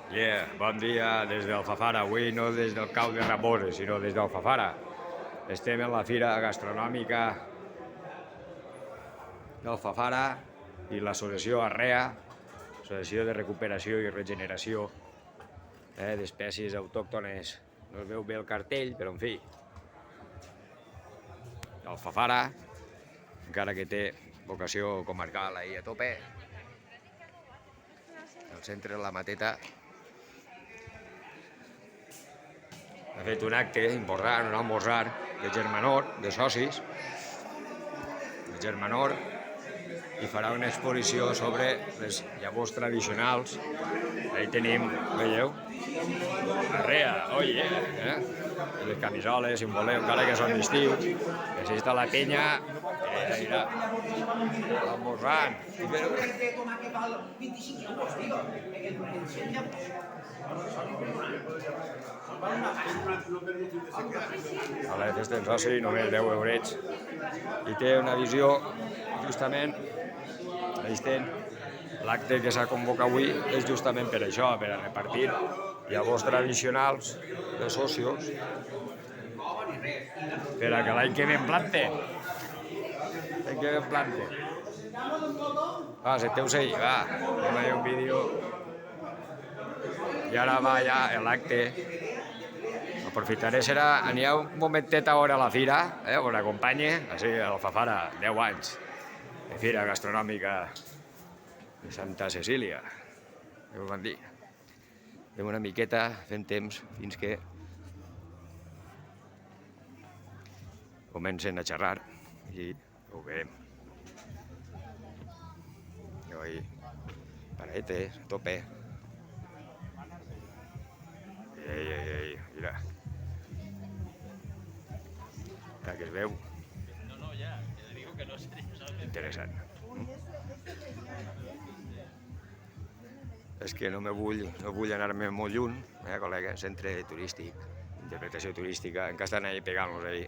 Bon dia des d'Alfafara. Avui no des del Cau de Raboses, sinó des d'Alfafara. Estem en la fira gastronòmica d'Alfafara i l'associació Arrea, Associació de Recuperació i Regeneració d'Espècies Autòctones. No es veu bé el cartell, però en fi. Alfafara, encara que té vocació comarcal ahir a tope. Al centre de la Mateta ha fet un acte important, un almorzar de Germanor, de socis de Germanor, i farà una exposició sobre les llavors tradicionals. Ahí tenim, veieu? Arrea, oye, les camisoles, si en voleu, encara que són d'estiu. Així està la penya, mira, almorzant. A la festa del soci només 10 eurets. I té una visió, justament, l'acte que s'ha convocat avui és justament per això, per a repartir llavors tradicionals de socios per a que l'any que ve en planten. L'any que ve en planten. Va, senteu-se ahí, va, anem a fer un vídeo. I ara va ja l'acte. Aprofitaré, n'hi ha un momentet ara a la fira, us acompanye, així a l'Alfafara, 10 anys de fira gastronòmica de Santa Cecília, què us van dir? Fem una miqueta, fent temps, fins que comencen a xerrar i ho veiem. Jo ahí, paraetes, a tope. Ei, mira. Mira que es veu. No, ja, te digo que no sería Interessant. És que no vull anar-me molt lluny, col·lega, centre turístic, interpretació turística, encara estan ahí pegant-los ahí.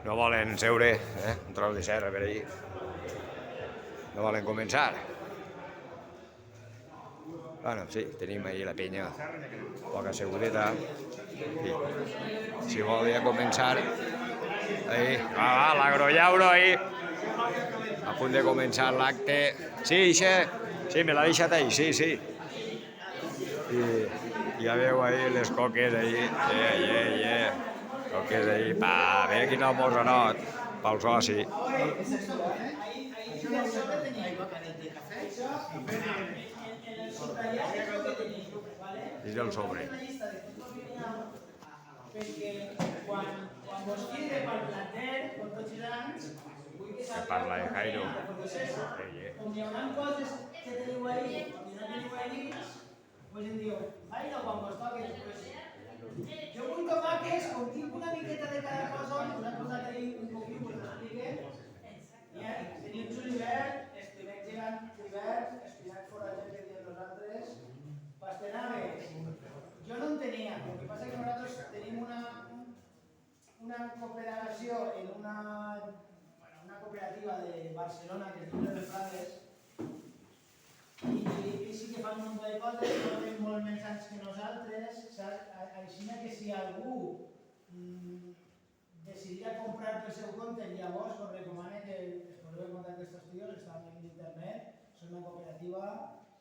No volen seure, un tros de serra per ahí. No volen començar. Bueno, sí, tenim ahí la penya, poca segureta. Si vol ja començar, ahí, va, l'agrollauro ahí. A punt de començar l'acte. Sí, me l'ha deixat ahí, sí. I ja veu ahí les coques ahí, coques ahí, mira quin almorzarot pel soci. És del sobre. Perquè quan vos quede pel planter, con tots els anys, Que parla de Jairo. com hi haurà coses que teniu ahí, quan no teniu ahí, pues em diu, Jairo, quan vos toques, jo vull tomàquets, com tinc una miqueta de cada cosa, una cosa que dic un poquit, us l'explique. Tenim julivert, espinac gegant d'hivern, espinac forraget que diem nosaltres, pastanagues. Jo no en tenia, el que passa que nosaltres tenim una cooperació en una cooperativa de Barcelona que es diu Les Refrades i sí que fan un munt de coses, però tenen molt més anys que nosaltres, així que si algú decidirà comprar pel seu compte, llavors us recomano que es poseu en contacte amb aquests tios, estan en internet, són una cooperativa,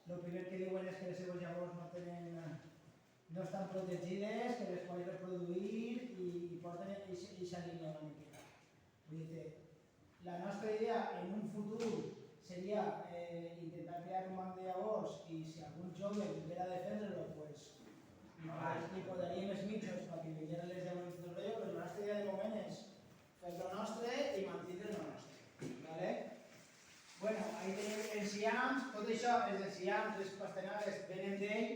el primer que diuen és que les seves llavors no estan protegides, que les poden reproduir i porten aquesta línia una miqueta. Vull dir, la nostra idea en un futur seria intentar crear un banc de llavors i si algun jove volguera defendre-lo, doncs li posaríem els mitjos perquè veieren les llavors i tot allò, però la nostra idea de moment és fer el nostre i mantindre el nostre. Bueno, ahí tenim els iams, tot això, els iams, les pastanagues, venen d'ell,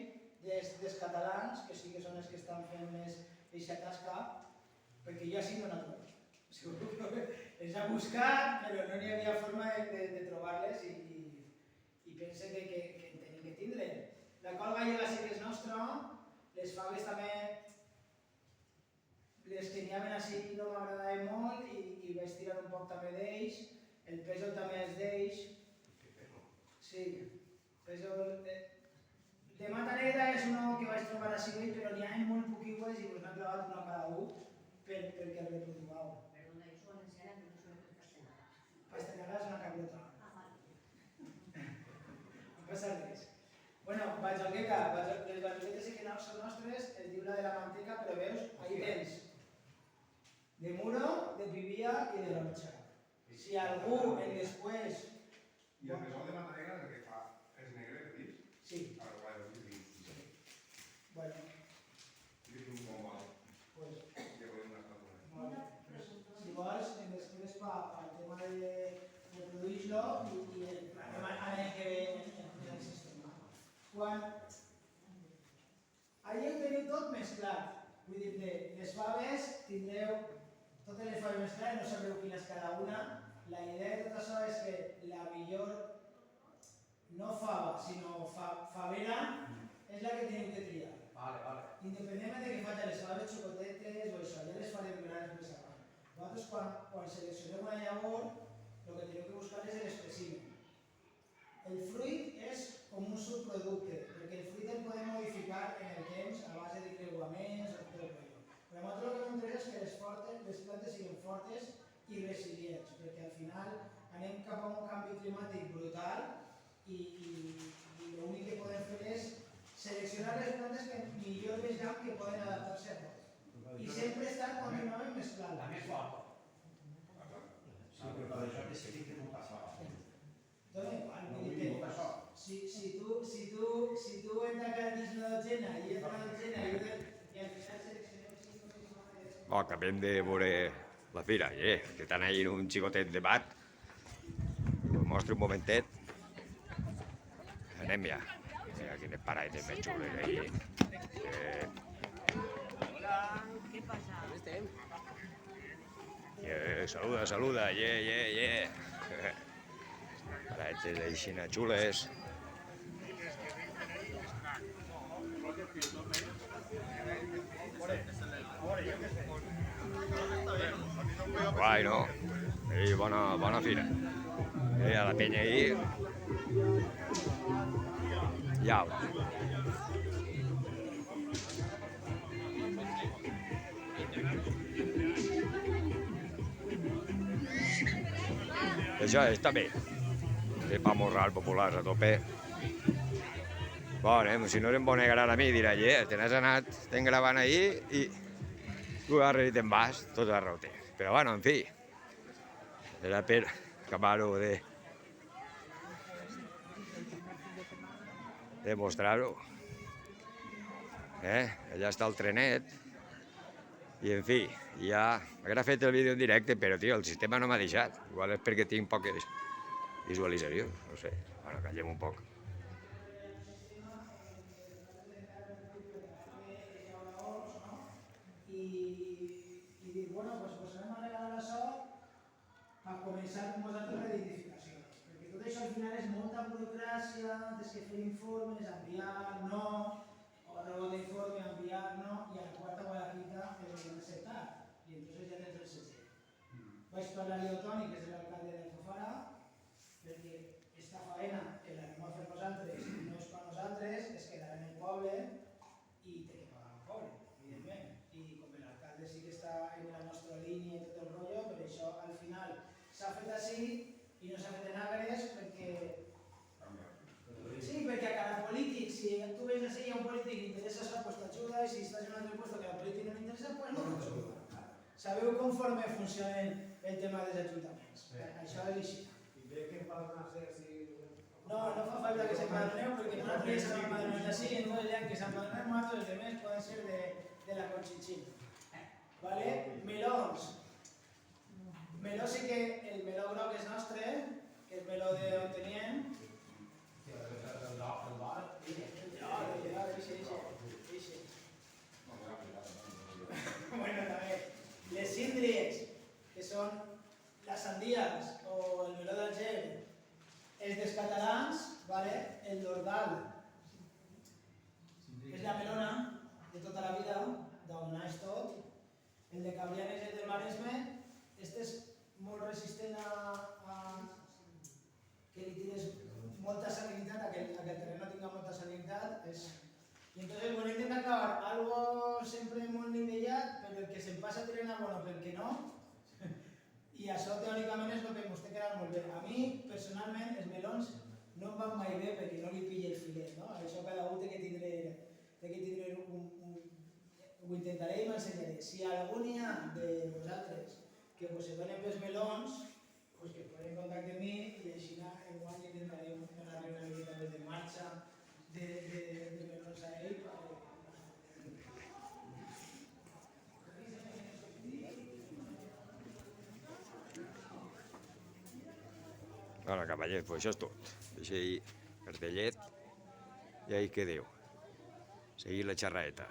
dels catalans, que sí que són els que estan fent més aquesta tasca, perquè jo sí no n'he trobat. Els ha buscat, però no n'hi havia forma de trobar-les i pense que en tenim que tindre. La col gallega sí que és nostra, les faves també, les que n'hi havia així no m'agradaven molt i vaig tirar un poc també d'ells, el pèsol també és d'ells. Sí, pèsol... De Mata Negra és uno que vaig trobar així, però n'hi ha molt poquiues i us n'ha clavat una cada un perquè el reproduïu. Perdona, yo soy valenciana, pero no soy de castellana. Castellana és una cabrota. Ah, vale. No passa res. Bueno, bajonqueta, les bajonquetes sí que no són nostres, es diu la de la manteca, però veus, ahí tens. De Muro, de Pivia i de l'Orxa. Si algú en després... I el que sol de Matadega és el que fa és negre, que dius? Sí, Ah, vale, sí. bueno, I és un bon mal. pues, Ja podem estar por ahí. molt bé. Si vols, en després pel tema de produir-lo i el any que ve en el sistema. Quan allà ho teniu tot mesclat, vull dir-te, les faves tindreu totes les faves mesclades, no sabreu quines cada una. La idea de tot això és que la millor, no fava, sinó favera, és la que teniu que triar. Independentment de que faig les faves xocotetes o això, ja les farem grans més avant. Vosaltres, quan seleccioneu una llavor, el que teniu que buscar és l'espècimen. El fruit és com un subproducte, perquè el fruit el podem modificar en el temps a base de creuaments o tot el rotllo. Però a nosaltres el que m'interessa és que les plantes siguin fortes i resilients, perquè al final anem cap a un canvi climàtic brutal i l'únic que podem fer és seleccionar les plantes que millor vegem que poden adaptar-se a tot. I sempre estar continuament mesclant. La més forta. Sí, però per això decidim que no passa. Dona igual, vull dir que si tu entres a dins una dotzena i entra una dotzena i al final seleccionem 5 o 6 plantes. Acabem de veure la fira, que estan ahí en un xicotet debat. Us mostro un momentet. Anem ja. Mira quines paradetes més xules ahí. ¿Qué pasa? Saluda, Paradetes així xules. Guai, no? I bona fira. A la penya ahí. Iau. Això està bé. Té pa morral populars a tope. Bueno, si no se'n vol negar a mi, dirà, te n'has anat, estem gravant ahí i tu agarres i te'n vas, tot la raó té. Però bueno, en fi, era per acabar-ho de mostrar-ho. Allà està el trenet. I en fi, ja m'agrada fet el vídeo en directe, però tio, el sistema no m'ha deixat. Igual és perquè tinc poques visualitzacions, no sé. Bueno, callem un poc. I dir, bueno, doncs anem a regalar això a començar amb vosaltres l'identificació. Perquè tot això al final és molta burocràcia, tens que fer informes, enviar, no, otro informe, enviar, no, i a la quarta o a la quinta el acceptar. I entonces ja tens el setge. Vaig parlar-li a Toni, que és l'alcalde d'Alfafara, perquè esta faena que l'anem a fer nosaltres no és per nosaltres, es quedarà en el poble i té que pagar el poble, evidentment. I com l'alcalde sí que està en la nostra línia i tot el rotllo, per això al final s'ha fet així i no s'ha fet en Agres perquè... Sí, perquè a cada polític, si tu ves així i a un polític li interessa això, doncs t'ajuda, i si estàs en un altre lloc que a polític no li interessa, doncs no t'ajuda. Sabeu conforme funciona el tema dels ajuntaments. Això és així. I ve que empadronar-se així... No fa falta que s'empadroneu, perquè nosaltres ja s'empadronem així, i entonces ja que s'empadronem nosaltres, els demés poden ser de la Conxinxina. Vale? Melons. Meló sí que el meló groc és nostre, que és meló d'Ontenient. Bueno, també. Les síndries, que són les sandías o el meló d'Argel, els dels catalans, vale? El d'Ordal, que és la melona de tota la vida, d'on naix tot. El de Cabrianes i el del Maresme, este és molt resistent a que li tires molta salinitat, a que el terreny no tinga molta salinitat. Y entonces, bueno, intenta acabar algo sempre molt nivellat, però el que se'n passa tirant a bueno, pel que no, i això teòricament és el que mos té que anar molt bé. A mi, personalment, els melons no em van mai bé perquè no li pilla el filet, no? Això cada un té que tindre ho intentaré i m'ensenyaré. Si algú n'hi ha de vosaltres que vos se donen pels melons, pues que ponen contacte amb mi i així enguany intentarem donar-li una miqueta més de marxa de melons a ell. Ara, cavaller, pues això és tot. Deixa ahir cartellet i ahí quedeu. Seguir la xerraeta.